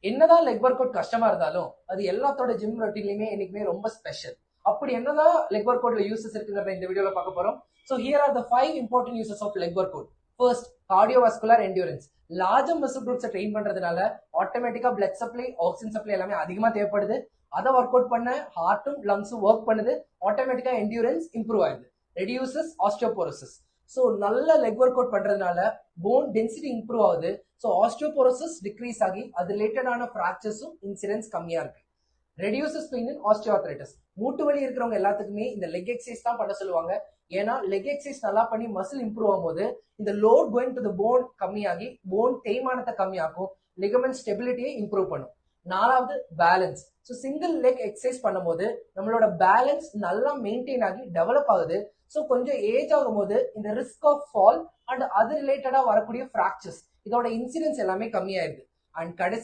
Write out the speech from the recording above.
என்னதான் leg work out கஷ்டமா இருந்தாலும் அது எல்லாத்தோட ஜிம் ரொட்டீன்லயுமே என்னைக்குமே ரொம்ப ஸ்பெஷல். அப்படி என்னதான் லெக் ஒர்க் அவுட்ல யூசஸ் இருக்குங்கிறத இந்த வீடியோல பார்க்க போறோம். So here are the 5 important uses of leg workout. First, cardiovascular endurance. Larger muscle குரூப்ஸை ட்ரெயின் பண்றதுனால ஆட்டோமேட்டிக்கா பிளட் சப்ளை, ஆக்சிஜன் சப்ளை எல்லாமே அதிகமா தேவைப்படுது. அதை ஒர்க் அவுட் பண்ண ஹார்ட்டும் லங்ஸும் ஒர்க் பண்ணுது. ஆட்டோமேட்டிக்கா என்டியூரன்ஸ் இம்ப்ரூவ் ஆகுது. Reduces osteoporosis. ஸோ நல்ல லெக் ஒர்க் அவுட் பண்றதுனால போன் டென்சிட்டி இம்ப்ரூவ் ஆகுது. ஸோ ஆஸ்டியோபோரோசிஸ் டிக்ரீஸ் ஆகி அது ரிலேட்டடான ஃப்ராக்சர்ஸும் இன்சிடென்ட்ஸ் கம்மியா இருக்கு. ரெடியூசஸ் பெயின் இன் ஆஸ்டியோஆர்த்ரைட்டிஸ். மூட்டு வலி இருக்கிறவங்க எல்லாத்துக்குமே இந்த லெக் எக்ஸசைஸ் தான் பண்ண சொல்லுவாங்க. ஏன்னா லெக் எக்ஸசைஸ் நல்லா பண்ணி மசில் இம்ப்ரூவ் ஆகும்போது இந்த load going to the bone கம்மியாகி போன் தேய்மானத்தை கம்மியாக்கும், லிகமெண்ட் ஸ்டெபிலிட்டியை இம்ப்ரூவ் பண்ணும். நாலாவது, balance. So single leg exercise பண்ணும்போது நம்மளோட பேலன்ஸ் நல்லா மெயின்டைன் ஆகி டெவலப் ஆகுது. ஸோ கொஞ்சம் ஏஜ் ஆகும்போது இந்த ரிஸ்க் ஆஃப் ஃபால் அண்ட் அது ரிலேட்டடா வரக்கூடிய ஃப்ராக்சர்ஸ் இதோட இன்சிடென்ஸ் எல்லாமே கம்மியாயிருது. அண்ட் கடைசி